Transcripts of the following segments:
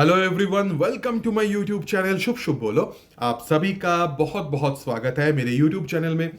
Hello everyone, welcome to my YouTube channel शुभ शुभ बोलो। आप सभी का बहुत बहुत स्वागत है मेरे यूट्यूब चैनल में।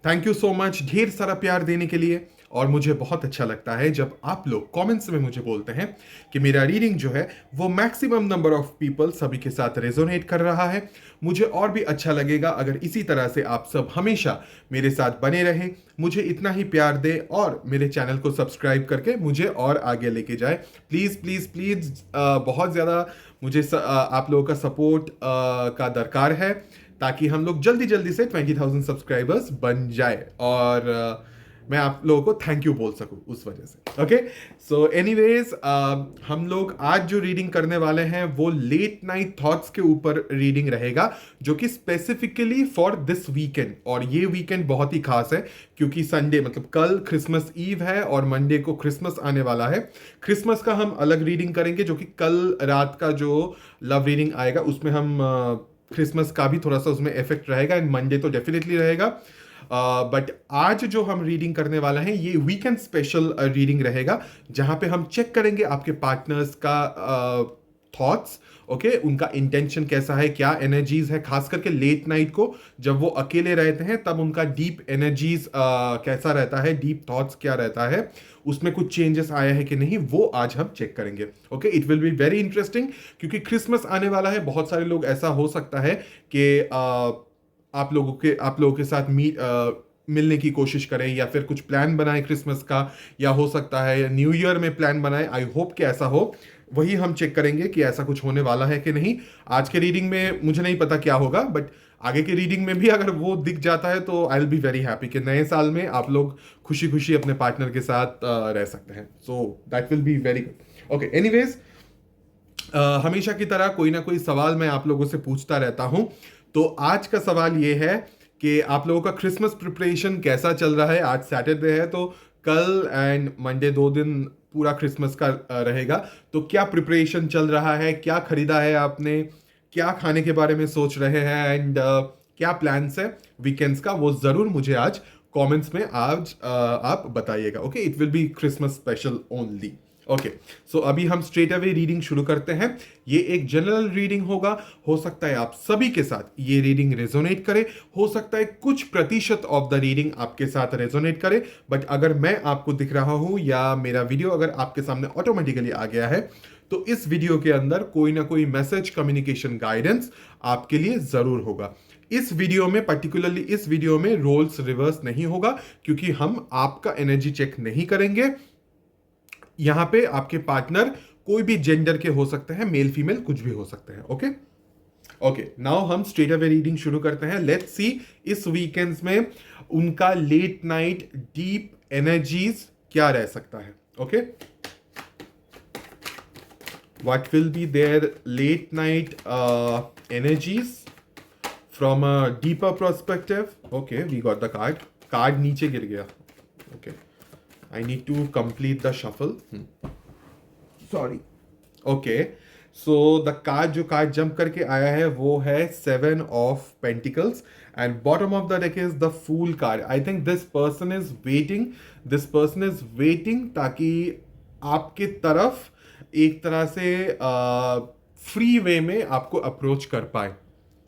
थैंक यू सो मच ढेर सारा प्यार देने के लिए। और मुझे बहुत अच्छा लगता है जब आप लोग कमेंट्स में मुझे बोलते हैं कि मेरा रीडिंग जो है वो मैक्सिमम नंबर ऑफ पीपल सभी के साथ रेजोनेट कर रहा है। मुझे और भी अच्छा लगेगा अगर इसी तरह से आप सब हमेशा मेरे साथ बने रहें, मुझे इतना ही प्यार दे और मेरे चैनल को सब्सक्राइब करके मुझे और आगे लेके जाए। प्लीज़ प्लीज़ प्लीज़, बहुत ज़्यादा मुझे आप लोगों का सपोर्ट का दरकार है ताकि हम लोग जल्दी जल्दी से 20,000 सब्सक्राइबर्स बन जाए और मैं आप लोगों को थैंक यू बोल सकूं उस वजह से। ओके, सो एनीवेज, हम लोग आज जो रीडिंग करने वाले हैं वो लेट नाइट थॉट्स के ऊपर रीडिंग रहेगा, जो कि स्पेसिफिकली फॉर दिस वीकेंड। और ये वीकेंड बहुत ही खास है क्योंकि संडे मतलब कल क्रिसमस ईव है और मंडे को क्रिसमस आने वाला है। क्रिसमस का हम अलग रीडिंग करेंगे, जो कि कल रात का जो लव रीडिंग आएगा उसमें हम क्रिसमस का भी थोड़ा सा उसमें इफेक्ट रहेगा एंड मंडे तो डेफिनेटली रहेगा। बट आज जो हम रीडिंग करने वाला है ये वीकेंड स्पेशल रीडिंग रहेगा, जहां पे हम चेक करेंगे आपके पार्टनर्स का थॉट्स। ओके, उनका इंटेंशन कैसा है, क्या एनर्जीज है, खास करके लेट नाइट को जब वो अकेले रहते हैं तब उनका डीप एनर्जीज कैसा रहता है, डीप थॉट्स क्या रहता है, उसमें कुछ चेंजेस आया है कि नहीं, वो आज हम चेक करेंगे। Okay, it will be very interesting क्योंकि क्रिसमस आने वाला है। बहुत सारे लोग ऐसा हो सकता है कि आप लोगों के साथ मिलने की कोशिश करें या फिर कुछ प्लान बनाए क्रिसमस का, या हो सकता है न्यू ईयर में प्लान बनाए। आई होप कि ऐसा हो, वही हम चेक करेंगे कि ऐसा कुछ होने वाला है कि नहीं। आज के रीडिंग में मुझे नहीं पता क्या होगा, बट आगे के रीडिंग में भी अगर वो दिख जाता है तो I will be very happy कि नए साल में आप लोग खुशी खुशी अपने पार्टनर के साथ रह सकते हैं। So that will be very good. Okay, anyways, हमेशा की तरह कोई ना कोई सवाल मैं आप लोगों से पूछता रहता हूं। तो आज का सवाल ये है कि आप लोगों का क्रिसमस प्रिपरेशन कैसा चल रहा है। आज सैटरडे है तो कल एंड मंडे 2 दिन पूरा क्रिसमस का रहेगा। तो क्या प्रिपरेशन चल रहा है, क्या खरीदा है आपने, क्या खाने के बारे में सोच रहे हैं एंड क्या प्लान्स है वीकेंड्स का, वो जरूर मुझे आज कमेंट्स में आज आप बताइएगा। Okay, it will be Christmas special only. Okay, so अभी हम स्ट्रेट अवे रीडिंग शुरू करते हैं। ये एक जनरल रीडिंग होगा। हो सकता है आप सभी के साथ ये रीडिंग रेजोनेट करे, हो सकता है कुछ प्रतिशत ऑफ द रीडिंग आपके साथ रेजोनेट करे। बट अगर मैं आपको दिख रहा हूं या मेरा वीडियो अगर आपके सामने ऑटोमेटिकली आ गया है तो इस वीडियो के अंदर कोई ना कोई मैसेज, कम्युनिकेशन, गाइडेंस आपके लिए जरूर होगा। इस वीडियो में पर्टिकुलरली इस वीडियो में रोल्स रिवर्स नहीं होगा क्योंकि हम आपका एनर्जी चेक नहीं करेंगे। यहां पे आपके पार्टनर कोई भी जेंडर के हो सकते हैं, मेल फीमेल कुछ भी हो सकते हैं। ओके ओके, नाउ हम स्ट्रेट अवे रीडिंग शुरू करते हैं। लेट्स सी इस वीकेंड्स में उनका लेट नाइट डीप एनर्जीज क्या रह सकता है। Okay, what will be their late night energies from a deeper perspective. Okay, we got the card नीचे गिर गया। Okay, I need to complete the shuffle. Sorry. Okay. So the card जो card jump करके आया है वो है 7 of Pentacles and bottom of the deck is the Fool card. I think this person is waiting. This person is waiting ताकि आपके तरफ एक तरह से फ्री वे में आपको अप्रोच कर पाए।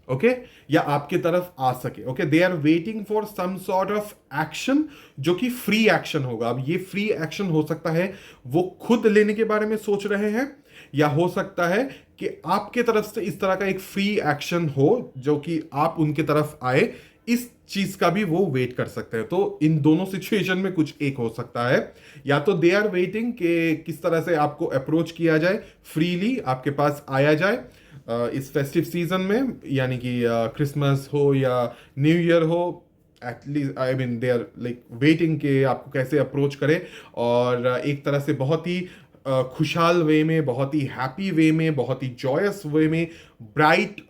ओके, या आपके तरफ आ सके। Okay, they are waiting for some sort of action जो कि फ्री एक्शन होगा। अब ये फ्री एक्शन हो सकता है वो खुद लेने के बारे में सोच रहे हैं, या हो सकता है कि आपके तरफ से इस तरह का एक फ्री एक्शन हो जो कि आप उनके तरफ आए। इस चीज का भी वो वेट कर सकते हैं। तो इन दोनों सिचुएशन में कुछ एक हो सकता है। या तो दे आर वेटिंग कि किस तरह से आपको अप्रोच किया जाए, फ्रीली आपके पास आया जाए इस फेस्टिव सीजन में, यानी कि क्रिसमस हो या न्यू ईयर हो। At least I mean they are like waiting कि आपको कैसे अप्रोच करे और एक तरह से बहुत ही खुशहाल वे में, बहुत ही हैप्पी वे में, बहुत ही जॉयस वे में, ब्राइट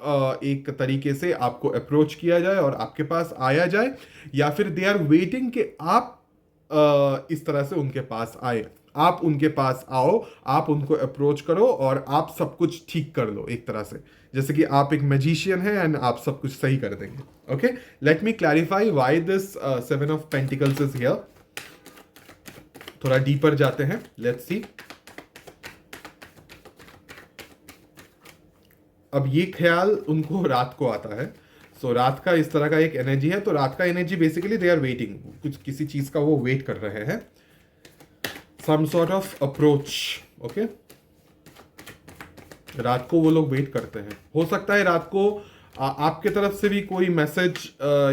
एक तरीके से आपको अप्रोच किया जाए और आपके पास आया जाए। या फिर दे आर वेटिंग कि आप इस तरह से उनके पास आए, आप उनके पास आओ, आप उनको अप्रोच करो और आप सब कुछ ठीक कर लो एक तरह से, जैसे कि आप एक मैजिशियन हैं एंड आप सब कुछ सही कर देंगे। Okay, let me clarify why this 7 of pentacles is here. थोड़ा डीपर जाते हैं, लेट्स सी। अब ये ख्याल उनको रात को आता है। सो रात का इस तरह का एक एनर्जी है। तो रात का energy basically they are waiting, कुछ किसी चीज का वो वेट कर रहे हैं, some sort of approach. Okay, रात को वो लोग वेट करते हैं। हो सकता है रात को आपके तरफ से भी कोई मैसेज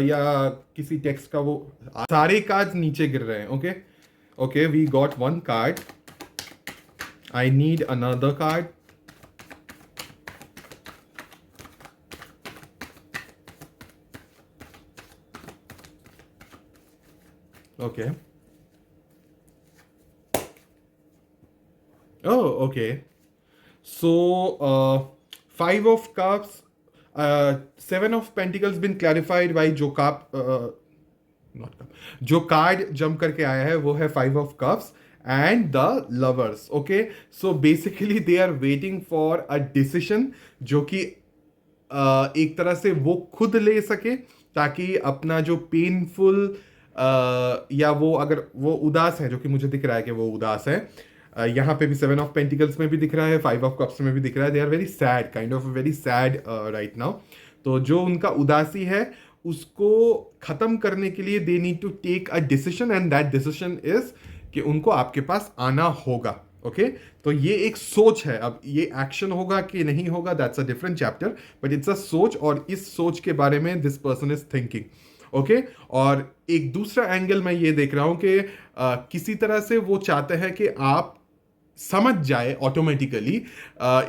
या किसी टेक्स्ट का वो, सारे कार्ड नीचे गिर रहे हैं। Okay okay, we got one card, I need another card. Okay, oh okay, so five of cups, seven of pentacles been clarified by जो कप, नॉट कप, जो कार्ड जंप करके आया है वो है five of cups and the lovers. Okay, so basically they are waiting for a decision जो कि एक तरह से वो खुद ले सके, ताकि अपना जो पेनफुल या वो अगर वो उदास है, जो कि मुझे दिख रहा है कि वो उदास है, यहाँ पे भी सेवन ऑफ पेंटिकल्स में भी दिख रहा है, फाइव ऑफ कप्स में भी दिख रहा है, they are very sad, kind of very sad right now. तो जो उनका उदासी है उसको खत्म करने के लिए they need to take a decision, and that decision is कि उनको आपके पास आना होगा। ओके, तो ये एक सोच है। अब ये एक्शन होगा कि नहीं होगा, that's a different chapter, but it's a सोच, और इस सोच के बारे में this person is thinking. Okay, और एक दूसरा एंगल मैं ये देख रहा हूं कि किसी तरह से वो चाहते हैं कि आप समझ जाए ऑटोमेटिकली,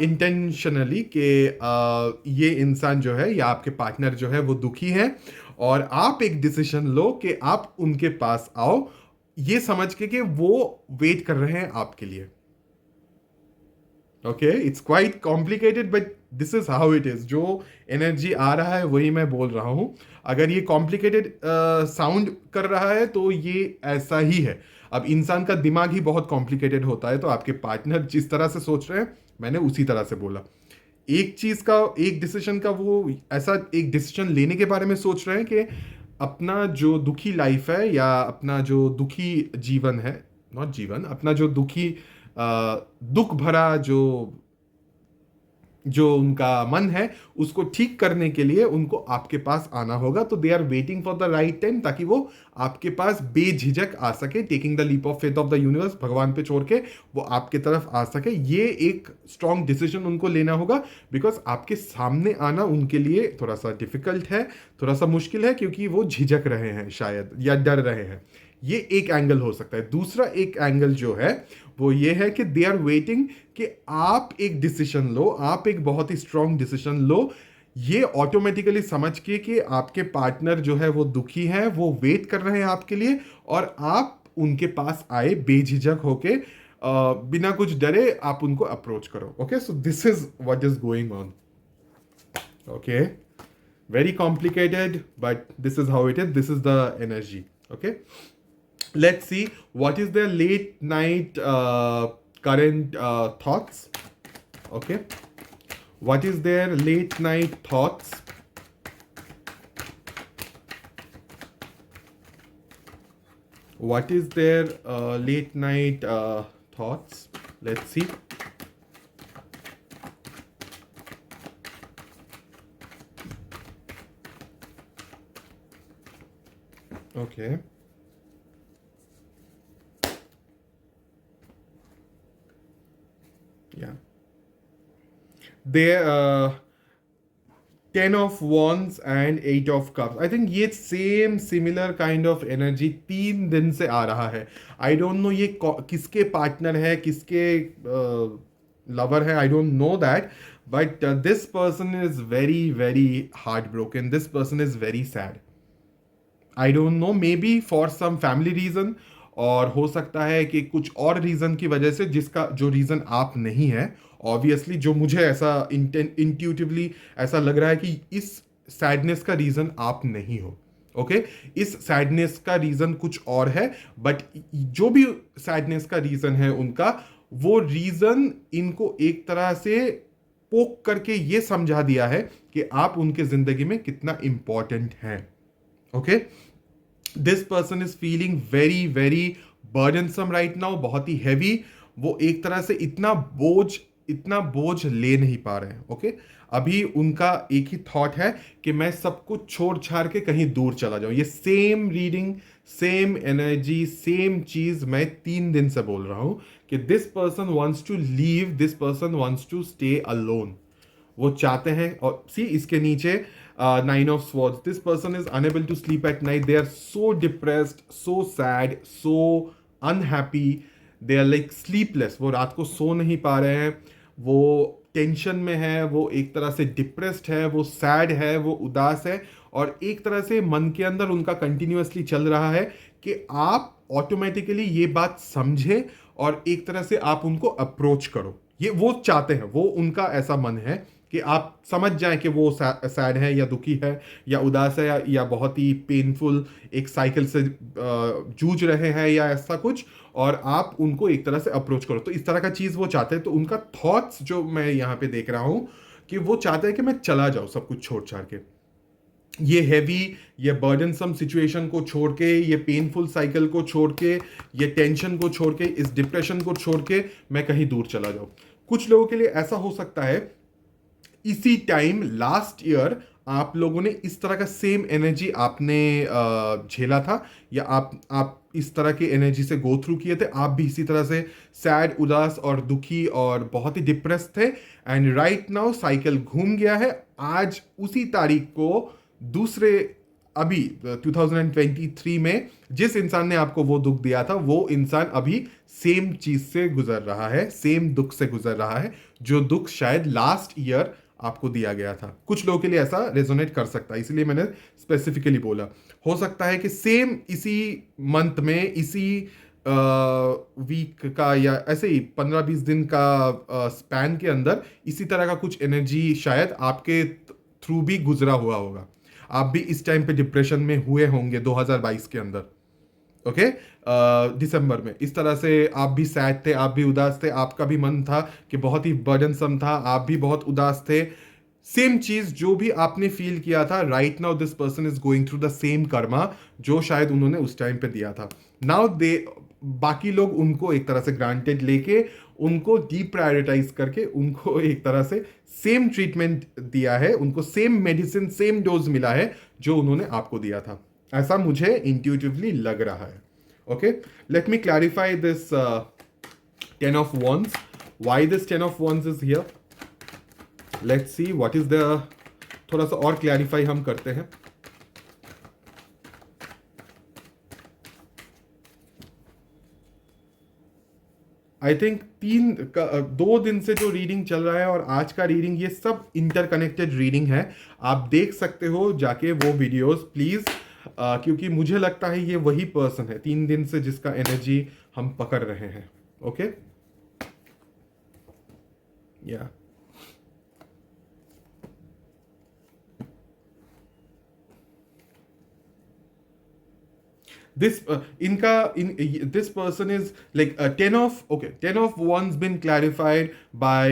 इंटेंशनली, कि ये इंसान जो है या आपके पार्टनर जो है वो दुखी है, और आप एक डिसीजन लो कि आप उनके पास आओ, ये समझ के कि वो वेट कर रहे हैं आपके लिए। Okay, it's quite complicated, but this is how it is. जो एनर्जी आ रहा है वही मैं बोल रहा हूं। अगर ये कॉम्प्लिकेटेड साउंड कर रहा है तो ये ऐसा ही है। अब इंसान का दिमाग ही बहुत कॉम्प्लिकेटेड होता है, तो आपके पार्टनर जिस तरह से सोच रहे हैं मैंने उसी तरह से बोला। एक चीज का, एक डिसीजन का, वो ऐसा एक डिसीजन लेने के बारे में सोच रहे हैं कि अपना जो दुखी लाइफ है या अपना जो दुखी जीवन है, नॉट जीवन, अपना जो दुखी दुख भरा जो जो उनका मन है उसको ठीक करने के लिए उनको आपके पास आना होगा। तो they are waiting for the right time, ताकि वो आपके पास बेझिझक आ सके, taking the leap of faith of the universe, भगवान पे छोड़ के वो आपके तरफ आ सके। ये एक स्ट्रॉन्ग डिसीजन उनको लेना होगा, बिकॉज आपके सामने आना उनके लिए थोड़ा सा डिफिकल्ट है, थोड़ा सा मुश्किल है, क्योंकि वो झिझक रहे हैं शायद, या डर रहे हैं। ये एक एंगल हो सकता है। दूसरा एक एंगल जो है वो ये है कि दे आर वेटिंग कि आप एक डिसीजन लो, आप एक बहुत ही स्ट्रांग डिसीजन लो, ये ऑटोमेटिकली समझ के कि आपके पार्टनर जो है वो दुखी है, वो वेट कर रहे हैं आपके लिए, और आप उनके पास आए बेझिझक होके, बिना कुछ डरे आप उनको अप्रोच करो। Okay, so this is what is going on. Okay, very complicated, but this is how it is, this is the energy. Okay, let's see what is their late night current thoughts. Okay, what is their late night thoughts? What is their late night thoughts? Let's see. Okay. Yeah. They 10 of wands and 8 of cups. I think ये same similar kind of energy 3 दिन से आ रहा है। I don't no ये किसके partner है, किसके lover है, I don't know that, but this person is very very heartbroken, this person is very sad. I don't know, maybe for some family reason, और हो सकता है कि कुछ और रीजन की वजह से, जिसका जो रीजन आप नहीं है ऑब्वियसली, जो मुझे ऐसा इंट्यूटिवली ऐसा लग रहा है कि इस सैडनेस का रीजन आप नहीं हो। ओके, इस सैडनेस का रीजन कुछ और है, बट जो भी सैडनेस का रीजन है उनका, वो रीजन इनको एक तरह से पोक करके ये समझा दिया है कि आप उनके जिंदगी में कितना इंपॉर्टेंट हैं। Okay, this person is feeling very very burdensome right now, बहुत ही हैवी। वो एक तरह से इतना बोझ इतना बोझ ले नहीं पा रहे हैं। ओके, अभी उनका एक ही थॉट है कि मैं सब कुछ छोड़ छाड़ के कहीं दूर चला जाऊं। ये same reading, same energy, same चीज मैं 3 दिन से बोल रहा हूं कि this person wants to leave, this person wants to stay alone. वो चाहते हैं, और सी इसके नीचे 9 of Swords, this person is unable to sleep at night, they are so depressed, so sad, so unhappy, they are like sleepless. वो रात को सो नहीं पा रहे हैं, वो टेंशन में है, वो एक तरह से डिप्रेस्ड है, वो सैड है, वो उदास है, और एक तरह से मन के अंदर उनका कंटिन्यूअसली चल रहा है कि आप ऑटोमेटिकली ये बात समझे और एक तरह से आप उनको अप्रोच करो। ये वो चाहते हैं, वो उनका ऐसा मन है कि आप समझ जाएं कि वो सैड है या दुखी है या उदास है या बहुत ही पेनफुल एक साइकिल से जूझ रहे हैं या ऐसा कुछ, और आप उनको एक तरह से अप्रोच करो। तो इस तरह का चीज़ वो चाहते हैं। तो उनका थॉट्स जो मैं यहाँ पे देख रहा हूँ कि वो चाहते हैं कि मैं चला जाऊँ सब कुछ छोड़ छाड़ के, ये हैवी, ये बर्डनसम सिचुएशन को छोड़ के, ये पेनफुल साइकिल को छोड़ के, ये टेंशन को छोड़ के, इस डिप्रेशन को छोड़ के मैं कहीं दूर चला जाऊँ। कुछ लोगों के लिए ऐसा हो सकता है इसी टाइम लास्ट ईयर आप लोगों ने इस तरह का सेम एनर्जी आपने झेला था, या आप इस तरह की एनर्जी से गो थ्रू किए थे। आप भी इसी तरह से सैड, उदास और दुखी और बहुत ही डिप्रेस थे, एंड राइट नाउ साइकिल घूम गया है। आज उसी तारीख को दूसरे अभी 2023 में जिस इंसान ने आपको वो दुख दिया था, वो इंसान अभी सेम चीज से गुजर रहा है, सेम दुख से गुजर रहा है, जो दुख शायद लास्ट ईयर आपको दिया गया था। कुछ लोगों के लिए ऐसा रेजोनेट कर सकता है, इसलिए मैंने स्पेसिफिकली बोला। हो सकता है कि सेम इसी मंथ में, इसी वीक का या ऐसे ही 15-20 दिन का स्पैन के अंदर इसी तरह का कुछ एनर्जी शायद आपके थ्रू भी गुजरा हुआ होगा। आप भी इस टाइम पे डिप्रेशन में हुए होंगे 2022 के अंदर। ओके, दिसंबर में इस तरह से आप भी सैड थे, आप भी उदास थे, आपका भी मन था कि बहुत ही बर्डनसम था, आप भी बहुत उदास थे। सेम चीज जो भी आपने फील किया था, right now this person is going through the same Karma जो शायद उन्होंने उस टाइम पे दिया था। नाउ दे, बाकी लोग उनको एक तरह से ग्रांटेड लेके, उनको डीप्रायोरिटाइज करके, उनको एक तरह से सेम ट्रीटमेंट दिया है, उनको सेम मेडिसिन, सेम डोज मिला है जो उन्होंने आपको दिया था। ऐसा मुझे इंट्यूटिवली लग रहा है। Okay, let me clarify this 10 of Wands. Why this 10 of Wands is here? Let's see what is the, थोड़ा सा और क्लैरिफाई हम करते हैं। आई थिंक 2 दिन से जो रीडिंग चल रहा है और आज का रीडिंग, ये सब इंटरकनेक्टेड रीडिंग है। आप देख सकते हो जाके वो वीडियोस प्लीज, क्योंकि मुझे लगता है ये वही पर्सन है 3 दिन से जिसका एनर्जी हम पकड़ रहे हैं। ओके, या this this person is like 10 of Wands been clarified by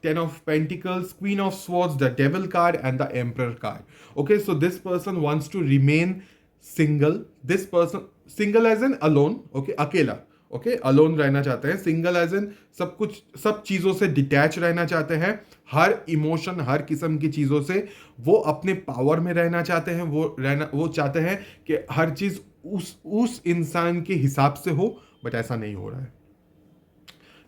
10 of Pentacles, Queen of Swords, the Devil card, and the Emperor card. Okay, so this person wants to remain single. This person, single as in alone, okay, अकेला, okay, alone रहना चाहते हैं। Single as in सब कुछ, सब चीज़ों से detach रहना चाहते हैं, हर इमोशन, हर किस्म की चीज़ों से वो अपने पावर में रहना चाहते हैं। वो चाहते हैं कि हर चीज़ उस इंसान के हिसाब से हो, बट ऐसा नहीं हो रहा है।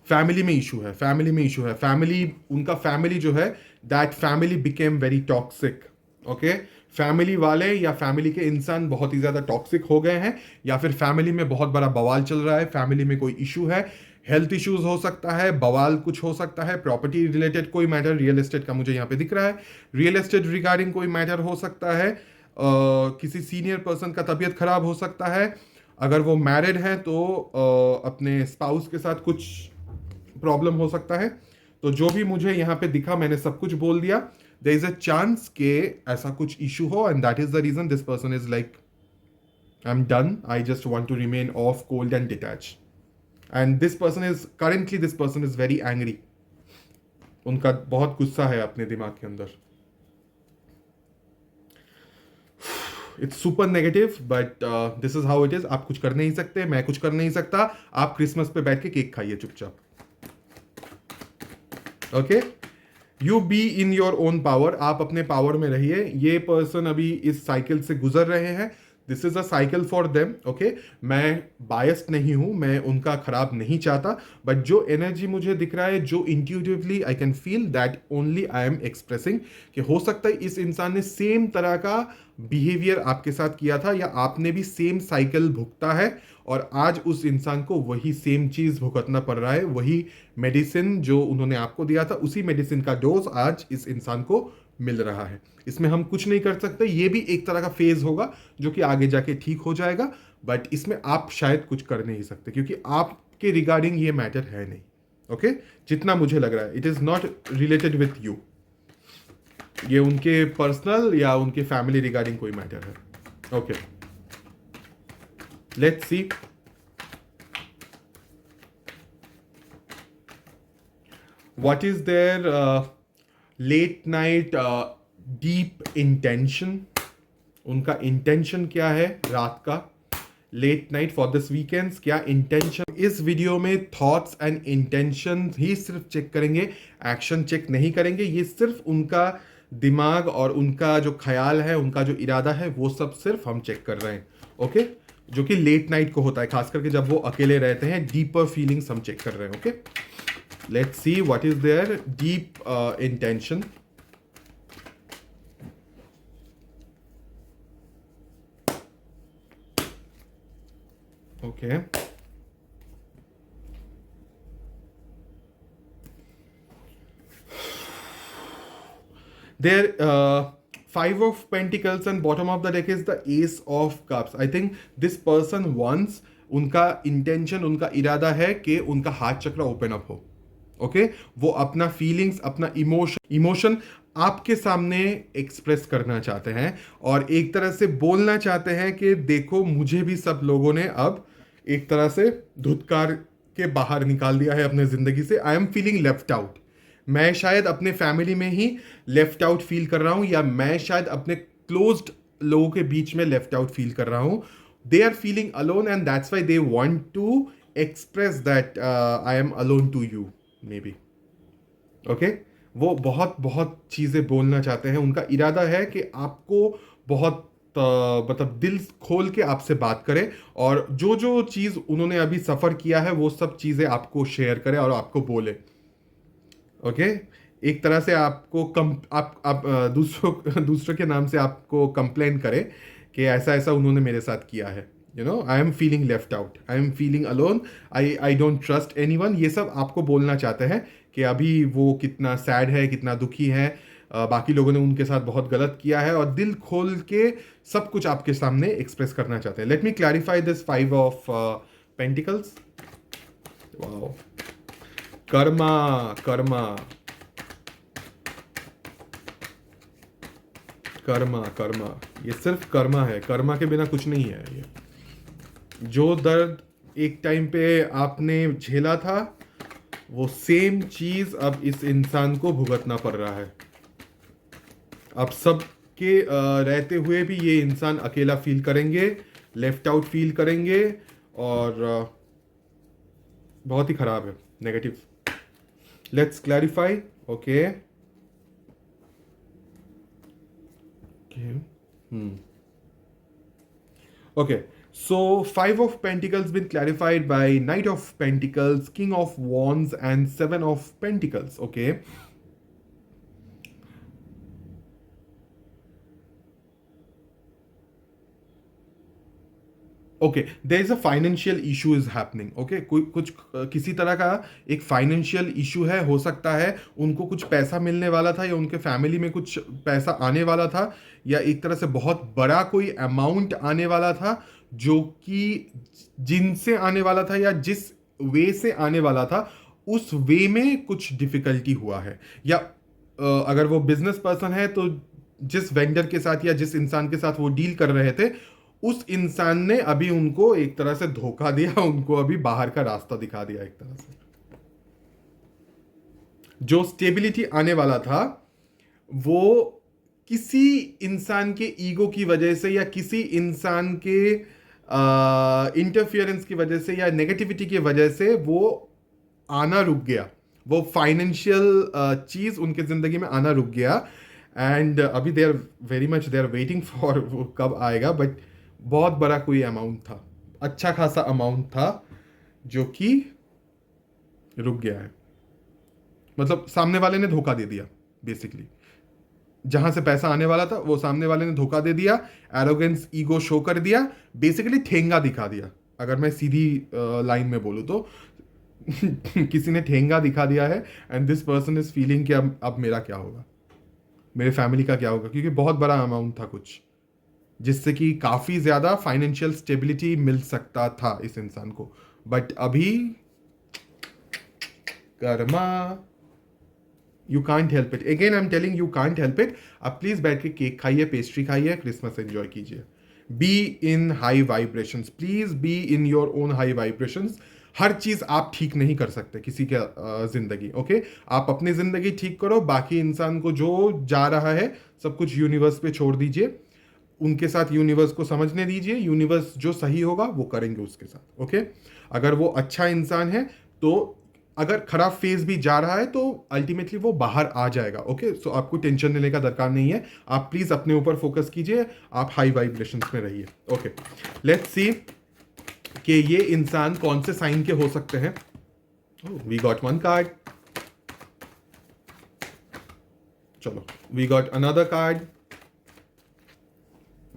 फैमिली में इशू है, फैमिली, उनका फैमिली जो है, that family became very toxic. Okay, family वाले या फैमिली के इंसान बहुत ही ज़्यादा टॉक्सिक हो गए हैं, या फिर फैमिली में बहुत बड़ा बवाल चल रहा है, फैमिली में कोई इशू है, हेल्थ इश्यूज हो सकता है, बवाल कुछ हो सकता है, प्रॉपर्टी रिलेटेड कोई मैटर, रियल एस्टेट का मुझे यहाँ पे दिख रहा है, रियल एस्टेट रिगार्डिंग कोई मैटर हो सकता है, किसी सीनियर पर्सन का तबीयत खराब हो सकता है, अगर वो मैरिड है तो अपने स्पाउस के साथ कुछ प्रॉब्लम हो सकता है। तो जो भी मुझे यहाँ पे दिखा मैंने सब कुछ बोल दिया। देयर इज अ चांस के ऐसा कुछ इशू हो, and that is the reason this person is like, I am done, I just want to remain off, cold and detach. And this person is very angry. उनका बहुत गुस्सा है अपने दिमाग के अंदर। It's super negative, but this is how it is. आप कुछ कर नहीं सकते, मैं कुछ कर नहीं सकता। आप क्रिसमस पे बैठ के केक खाइए चुपचाप। Okay, you B in your own power, आप अपने पावर में रहिए। ये पर्सन अभी इस साइकिल से गुजर रहे हैं, this is a cycle for them. Okay, मैं बायस्ड नहीं हूं, मैं उनका खराब नहीं चाहता, बट जो एनर्जी मुझे दिख रहा है, जो intuitively I can feel that only I am expressing, कि हो सकता है इस इंसान ने सेम तरह का बिहेवियर आपके साथ किया था, या आपने भी सेम साइकिल भुगता है, और आज उस इंसान को वही सेम चीज भुगतना पड़ रहा है। वही मेडिसिन जो उन्होंने आपको दिया था, उसी मेडिसिन का डोज आज इस इंसान को मिल रहा है। इसमें हम कुछ नहीं कर सकते, ये भी एक तरह का फेज होगा जो कि आगे जाके ठीक हो जाएगा, बट इसमें आप शायद कुछ कर नहीं सकते, क्योंकि आपके रिगार्डिंग ये मैटर है नहीं। ओके, जितना मुझे लग रहा है, it is not related with you, ये उनके पर्सनल या उनके फैमिली रिगार्डिंग कोई मैटर है। Okay, let's see what is their late night deep intention. उनका इंटेंशन क्या है रात का, late night for this weekends, क्या इंटेंशन। इस वीडियो में थॉट्स एंड इंटेंशन ही सिर्फ चेक करेंगे, एक्शन चेक नहीं करेंगे। ये सिर्फ उनका दिमाग और उनका जो ख्याल है, उनका जो इरादा है, वो सब सिर्फ हम चेक कर रहे हैं। ओके, जो कि लेट नाइट को होता है, खास करके जब वो अकेले रहते हैं, डीपर फीलिंग्स हम चेक कर रहे हैं। Okay, let's see what is their deep intention. Okay. There, Five of Pentacles and bottom of the deck is the Ace of Cups. I think this person wants, उनका intention, उनका इरादा है कि उनका हार्ट चक्र ओपन अप हो। Okay, वो अपना फीलिंग्स, अपना इमोशन आपके सामने एक्सप्रेस करना चाहते हैं, और एक तरह से बोलना चाहते हैं कि देखो, मुझे भी सब लोगों ने अब एक तरह से धुतकार के बाहर निकाल दिया है अपने जिंदगी से। I am feeling left out. मैं शायद अपने फैमिली में ही लेफ्ट आउट फील कर रहा हूं, या मैं शायद अपने क्लोज्ड लोगों के बीच में लेफ्ट आउट फील कर रहा हूं। They are feeling alone and that's why they want to express that I am alone to you maybe. Okay, वो बहुत बहुत चीज़ें बोलना चाहते हैं। उनका इरादा है कि आपको बहुत मतलब दिल खोल के आपसे बात करें, और जो जो चीज़ उन्होंने अभी सफ़र किया है, वो सब चीज़ें आपको शेयर करें और आपको बोले। ओके, एक तरह से आपको आप दूसरों के नाम से आपको कंप्लेन करें कि ऐसा ऐसा उन्होंने मेरे साथ किया है। You know, I am feeling left out, I am feeling alone, I don't trust anyone. ये सब आपको बोलना चाहते हैं कि अभी वो कितना सैड है, कितना दुखी है, बाकी लोगों ने उनके साथ बहुत गलत किया है, और दिल खोल के सब कुछ आपके सामने एक्सप्रेस करना चाहते हैं। Let me clarify this five of pentacles. Wow, Karma, Karma, Karma, Karma, ये सिर्फ कर्मा है, कर्मा के बिना कुछ नहीं है। ये जो दर्द एक टाइम पे आपने झेला था, वो सेम चीज अब इस इंसान को भुगतना पड़ रहा है। अब सब के रहते हुए भी ये इंसान अकेला फील करेंगे, लेफ्ट आउट फील करेंगे, और बहुत ही खराब है, negative. Let's clarify. Okay, okay, so Five of Pentacles been clarified by Knight of Pentacles, King of Wands and Seven of Pentacles. Okay, okay, there is a financial issue is happening. Okay, कोई कुछ किसी तरह का एक financial issue है, हो सकता है उनको कुछ पैसा मिलने वाला था, या उनके फैमिली में कुछ पैसा आने वाला था, या एक तरह से बहुत बड़ा कोई अमाउंट आने वाला था, जो कि जिनसे आने वाला था या जिस वे से आने वाला था, उस वे में कुछ डिफिकल्टी हुआ है। या अगर वो बिजनेस पर्सन है, तो जिस वेंडर के साथ या जिस इंसान के साथ वो डील कर रहे थे, उस इंसान ने अभी उनको एक तरह से धोखा दिया, उनको अभी बाहर का रास्ता दिखा दिया एक तरह से। जो स्टेबिलिटी आने वाला था, वो किसी इंसान के ईगो की वजह से, या किसी इंसान के इंटरफियरेंस की वजह से, या नेगेटिविटी की वजह से वो आना रुक गया। वो फाइनेंशियल चीज उनके जिंदगी में आना रुक गया, एंड अभी they are very much they are waiting for वो कब आएगा, बट बहुत बड़ा कोई अमाउंट था, अच्छा खासा अमाउंट था जो कि रुक गया है। मतलब सामने वाले ने धोखा दे दिया बेसिकली, जहां से पैसा आने वाला था वो सामने वाले ने धोखा दे दिया, एरोगेंस ईगो शो कर दिया, बेसिकली ठेंगा दिखा दिया। अगर मैं सीधी लाइन में बोलूँ तो किसी ने ठेंगा दिखा दिया है, and this person is feeling कि अब मेरा क्या होगा, मेरे फैमिली का क्या होगा, क्योंकि बहुत बड़ा अमाउंट था कुछ, जिससे कि काफ़ी ज़्यादा फाइनेंशियल स्टेबिलिटी मिल सकता था इस इंसान को, बट अभी karma, you can't help it. Again I am telling you can't help it. आप प्लीज बैठ के केक खाइए, पेस्ट्री खाइए, क्रिसमस एंजॉय कीजिए। Be in high vibrations, please be in your own high vibrations. हर चीज आप ठीक नहीं कर सकते किसी के जिंदगी, ओके? आप अपनी जिंदगी ठीक करो, बाकी इंसान को जो जा रहा है सब कुछ यूनिवर्स पे छोड़ दीजिए, उनके साथ यूनिवर्स को समझने दीजिए, यूनिवर्स जो सही होगा वो करेंगे उसके साथ, ओके? अगर वो अच्छा इंसान है तो अगर खराब फेज भी जा रहा है तो अल्टीमेटली वो बाहर आ जाएगा, ओके? सो आपको टेंशन लेने का दरकार नहीं है, आप प्लीज अपने ऊपर फोकस कीजिए, आप हाई वाइब्रेशंस में रहिए, ओके? लेट्स सी कि ये इंसान कौन से साइन के हो सकते हैं। वी गॉट वन कार्ड, चलो we got another card,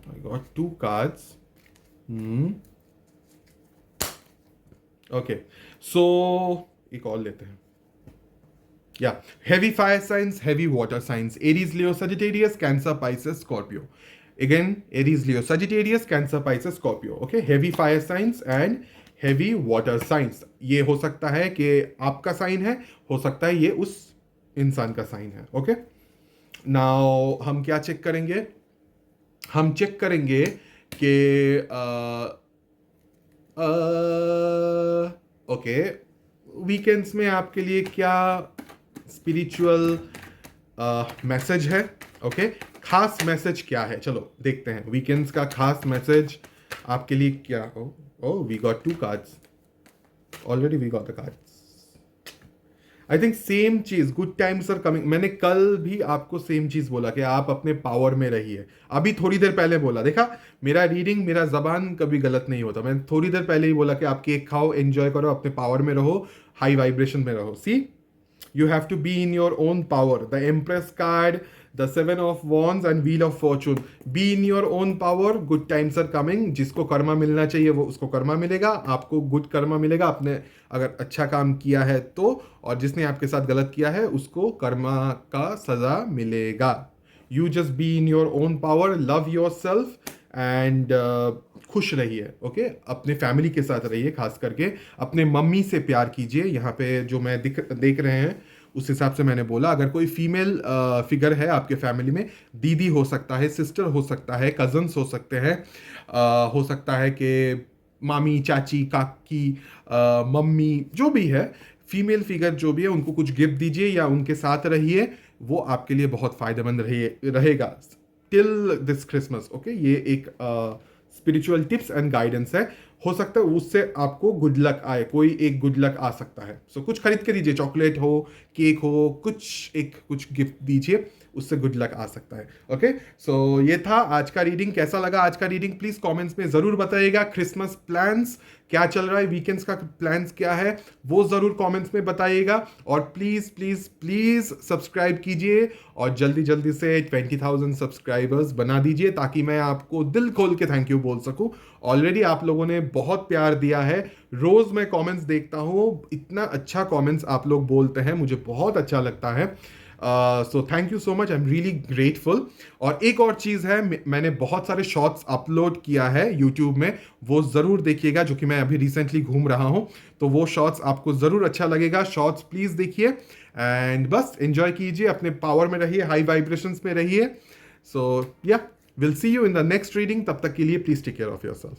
I got two cards, okay? So एक और लेते हैं, या heavy fire signs, heavy water signs, Aries, Leo, Sagittarius, Cancer, Pisces, Scorpio. Again Aries, Leo, Sagittarius, Cancer, Pisces, Scorpio, okay? Heavy fire signs and heavy water signs. ये हो सकता है कि आपका साइन है, हो सकता है ये उस इंसान का साइन है, ओके? नाउ हम क्या चेक करेंगे? हम चेक करेंगे कि ओके, वीकेंड्स में आपके लिए क्या स्पिरिचुअल मैसेज है, ओके? खास मैसेज क्या है, चलो देखते हैं वीकेंड्स का खास मैसेज आपके लिए क्या हो। Oh we got two cards, already we got the cards. I think same चीज, गुड टाइम्स आर कमिंग। मैंने कल भी आपको सेम चीज बोला कि आप अपने पावर में रहिए, अभी थोड़ी देर पहले बोला, देखा मेरा रीडिंग, मेरा जबान कभी गलत नहीं होता। मैंने थोड़ी देर पहले ही बोला कि आप केक खाओ, एंजॉय करो, अपने पावर में रहो, हाई वाइब्रेशन में रहो। सी, you have to be in your own power. The Empress card, the Seven of Wands and Wheel of Fortune. Be in your own power. Good times are coming. जिसको कर्मा मिलना चाहिए वो उसको कर्मा मिलेगा, आपको गुड कर्मा मिलेगा, आपने अगर अच्छा काम किया है तो, और जिसने आपके साथ गलत किया है उसको कर्मा का सजा मिलेगा। You just be in your own power. Love yourself and खुश रहिए, ओके? अपने फैमिली के साथ रहिए, खास करके अपने मम्मी से प्यार कीजिए। यहाँ पे जो मैं देख रहे हैं उस हिसाब से मैंने बोला, अगर कोई फीमेल फिगर है आपके फैमिली में, दीदी हो सकता है, सिस्टर हो सकता है, कजन्स हो सकते हैं, हो सकता है कि मामी, चाची, काकी, मम्मी, जो भी है फीमेल फिगर जो भी है, उनको कुछ गिफ्ट दीजिए या उनके साथ रहिए, वो आपके लिए बहुत फायदेमंद रहेगा टिल दिस क्रिसमस, ओके? ये एक स्पिरिचुअल टिप्स एंड गाइडेंस है, हो सकता है उससे आपको गुड लक आए, कोई एक गुड लक आ सकता है। सो कुछ खरीद के दीजिए, चॉकलेट हो, केक हो, कुछ गिफ्ट दीजिए, उससे गुड लक आ सकता है, ओके? सो ये था आज का रीडिंग। कैसा लगा आज का रीडिंग प्लीज कमेंट्स में जरूर बताइएगा। क्रिसमस प्लान्स क्या चल रहा है, वीकेंड्स का प्लान्स क्या है, वो जरूर कमेंट्स में बताइएगा, और प्लीज प्लीज प्लीज सब्सक्राइब कीजिए और जल्दी जल्दी से 20,000 सब्सक्राइबर्स बना दीजिए, ताकि मैं आपको दिल खोल के थैंक यू बोल सकूं। ऑलरेडी आप लोगों ने बहुत प्यार दिया है, रोज मैं कमेंट्स देखता हूं, इतना अच्छा कमेंट्स आप लोग बोलते हैं, मुझे बहुत अच्छा लगता है। So thank you so much, I am really grateful. और एक और चीज़ है, मैंने बहुत सारे शॉर्ट्स अपलोड किया है यूट्यूब में, वो ज़रूर देखिएगा, जो कि मैं अभी रिसेंटली घूम रहा हूँ, तो वो शॉर्ट्स आपको ज़रूर अच्छा लगेगा। शॉर्ट्स प्लीज़ देखिए एंड बस एंजॉय कीजिए, अपने पावर में रहिए, हाई वाइब्रेशंस में रहिए। So yeah will see you in the next reading, तब तक के लिए please take care of your self.